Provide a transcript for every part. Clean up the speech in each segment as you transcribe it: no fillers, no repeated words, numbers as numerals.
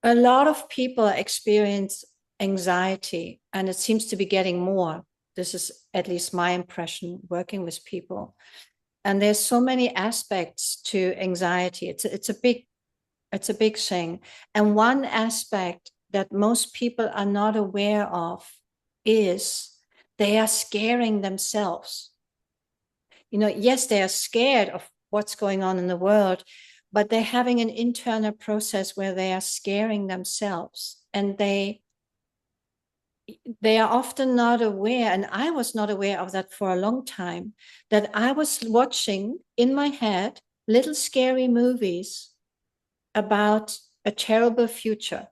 A lot of people experience anxiety, and it seems to be getting more. This is at least my impression working with people. And there's so many aspects to anxiety. It's a big thing. And one aspect that most people are not aware of is they are scaring themselves. Yes, they are scared of what's going on in the world, but they're having an internal process where they are scaring themselves, and they are often not aware, and I was not aware of that for a long time, that I was watching in my head little scary movies about a terrible future,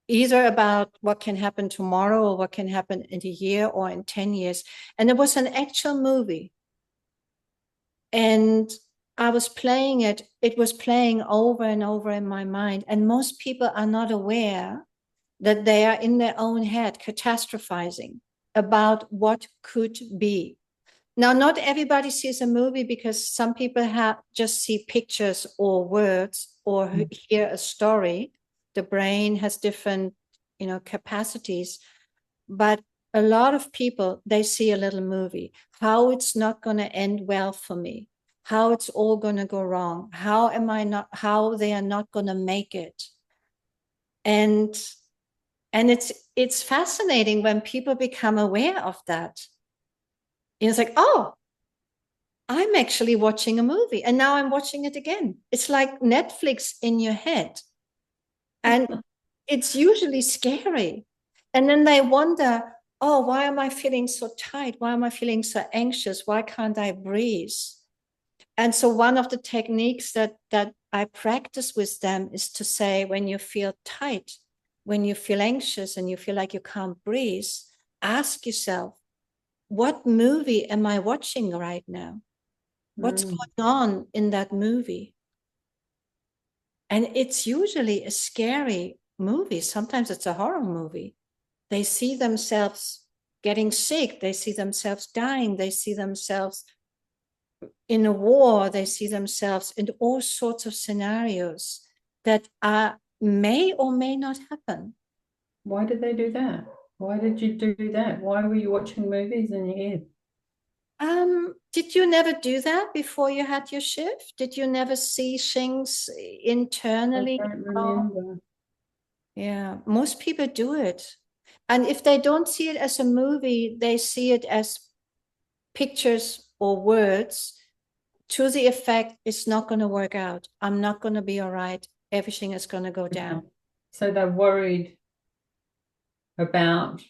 either about what can happen tomorrow or what can happen in a year or in 10 years. And it was an actual movie. And I was playing it, it was playing over and over in my mind. And most people are not aware that they are in their own head catastrophizing about what could be. Now, not everybody sees a movie, because some people just see pictures or words or hear a story. The brain has different, capacities. But a lot of people, they see a little movie, how it's not going to end well for me, how it's all going to go wrong, how they are not going to make it. And it's fascinating when people become aware of that. It's like, oh, I'm actually watching a movie, and now I'm watching it again. It's like Netflix in your head. And it's usually scary. And then they wonder, oh, why am I feeling so tight? Why am I feeling so anxious? Why can't I breathe? And so one of the techniques that I practice with them is to say, when you feel tight, when you feel anxious and you feel like you can't breathe, ask yourself, what movie am I watching right now? What's going on in that movie? And it's usually a scary movie. Sometimes it's a horror movie. They see themselves getting sick. They see themselves dying. They see themselves in a war. They see themselves in all sorts of scenarios that may or may not happen. Why did they do that? Why did you do that? Why were you watching movies in your head? Did you never do that before you had your shift? Did you never see things I internally? don't Oh, remember. yeah, most people do it. And if they don't see it as a movie, they see it as pictures or words to the effect, it's not going to work out. I'm not going to be all right. Everything is going to go Yeah. down. So they're worried about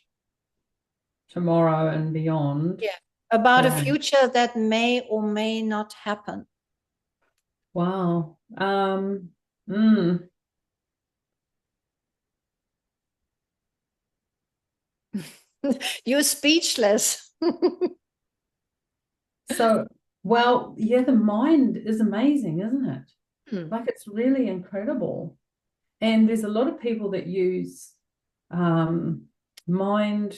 tomorrow and beyond. Yeah. About a Yeah. future that may or may not happen. Wow. Mm. You're speechless. So, well, yeah, the mind is amazing, isn't it? Hmm. Like it's really incredible. And there's a lot of people that use um, mind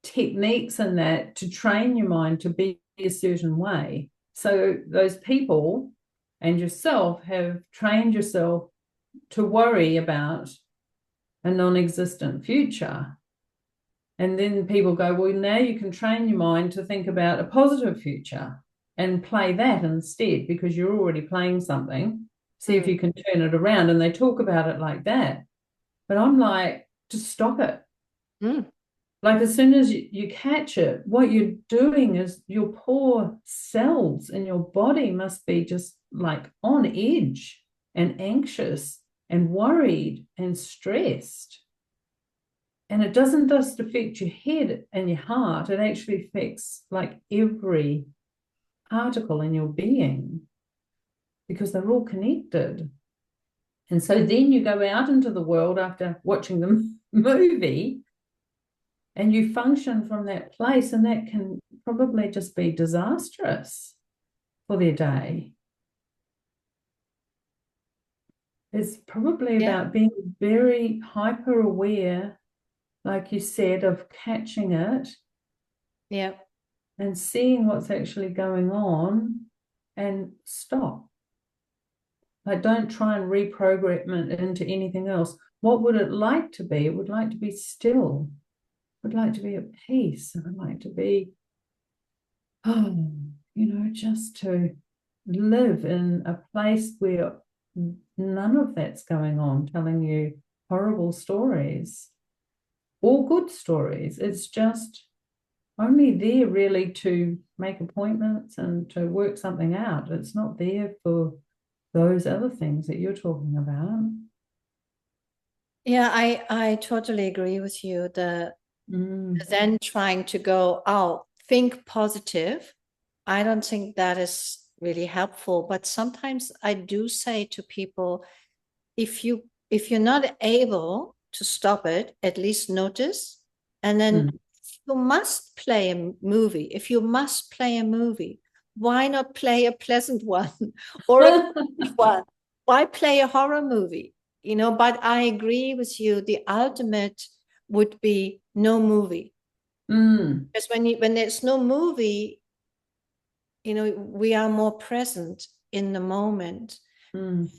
techniques and that to train your mind to be a certain way. So those people and yourself have trained yourself to worry about a non-existent future. And then people go, well, now you can train your mind to think about a positive future and play that instead because you're already playing something. See if Hmm. you can turn it around. And they talk about it like that. But I'm like, just stop it. Hmm. Like as soon as you catch it, what you're doing is your poor cells in your body must be just like on edge and anxious and worried and stressed. And it doesn't just affect your head and your heart, it actually affects like every particle in your being because they're all connected. And so then you go out into the world after watching the movie and you function from that place, and that can probably just be disastrous for their day. It's probably Yeah. about being very hyper aware, like you said, of catching it Yeah. and seeing what's actually going on and stop. Like, don't try and reprogram it into anything else. What would it like to be? It would like to be still. It would like to be at peace. It would like to be, oh, just to live in a place where none of that's going on, telling you horrible stories or good stories. It's just only there really to make appointments and to work something out. It's not there for those other things that you're talking about. Yeah, I totally agree with you. Mm, Then trying to go, oh, think positive. I don't think that is really helpful. But sometimes I do say to people, if you're not able to stop it, at least notice. And then mm, if you must play a movie, if you must play a movie, why not play a pleasant one or a good one? Why play a horror movie? But I agree with you. The ultimate would be no movie. mm, Because when there's no movie, we are more present in the moment. mm.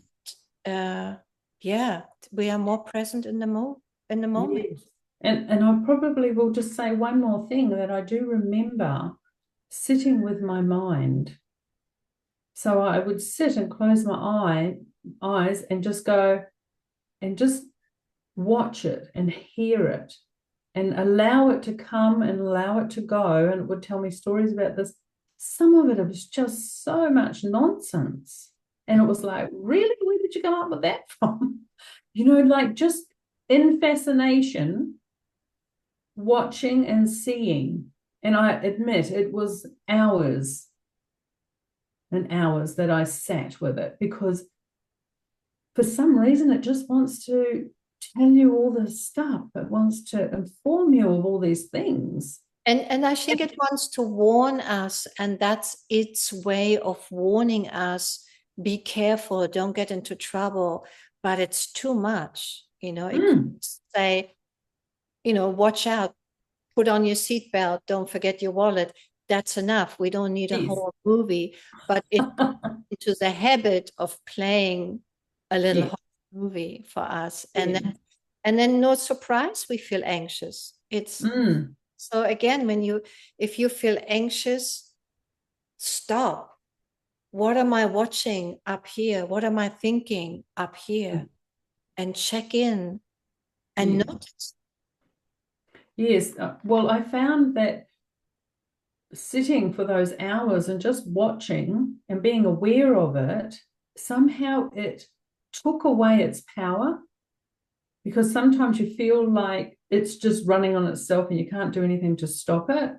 uh yeah, we are more present in the moment. Yes. And I probably will just say one more thing that I do remember sitting with my mind. So I would sit and close my eyes and just go and just watch it and hear it and allow it to come and allow it to go. And it would tell me stories about this. Some of it was just so much nonsense. And it was like, really? Where did you come up with that from? Like just in fascination, watching and seeing. And I admit it was hours and hours that I sat with it because for some reason it just wants to tell you all this stuff. It wants to inform you of all these things. And I think it wants to warn us, and that's its way of warning us, be careful, don't get into trouble. But it's too much. It could Mm, say, watch out, put on your seatbelt, don't forget your wallet. That's enough. We don't need a yes. whole movie. But it into the habit of playing a little Yes. horror movie for us, and Yes. then no surprise, we feel anxious. It's Mm, so again, if you feel anxious, stop. What am I watching up here? What am I thinking up here? And check in and yes. notice. Yes. Well, I found that sitting for those hours and just watching and being aware of it, somehow it took away its power because sometimes you feel like it's just running on itself and you can't do anything to stop it.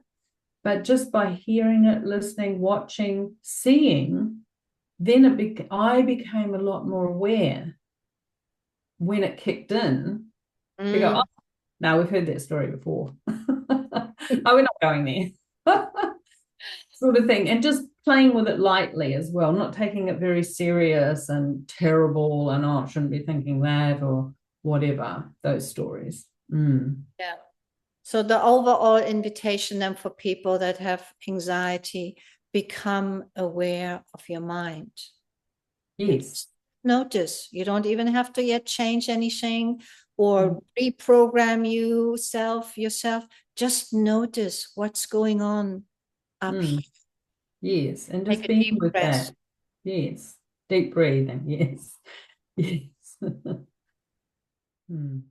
But just by hearing it, listening, watching, seeing, then I became a lot more aware when it kicked in to go, Mm. oh, no, we've heard that story before. Oh, we're not going there. Sort of thing. And just playing with it lightly as well, not taking it very serious and terrible and oh, I shouldn't be thinking that or whatever, those stories. Mm. Yeah. So the overall invitation then for people that have anxiety, become aware of your mind. Yes. Just notice. You don't even have to yet change anything or reprogram yourself. Just notice what's going on up Mm. here. Yes. And Take just a being deep with breath. that. Yes. Deep breathing. Yes. Yes. Mm.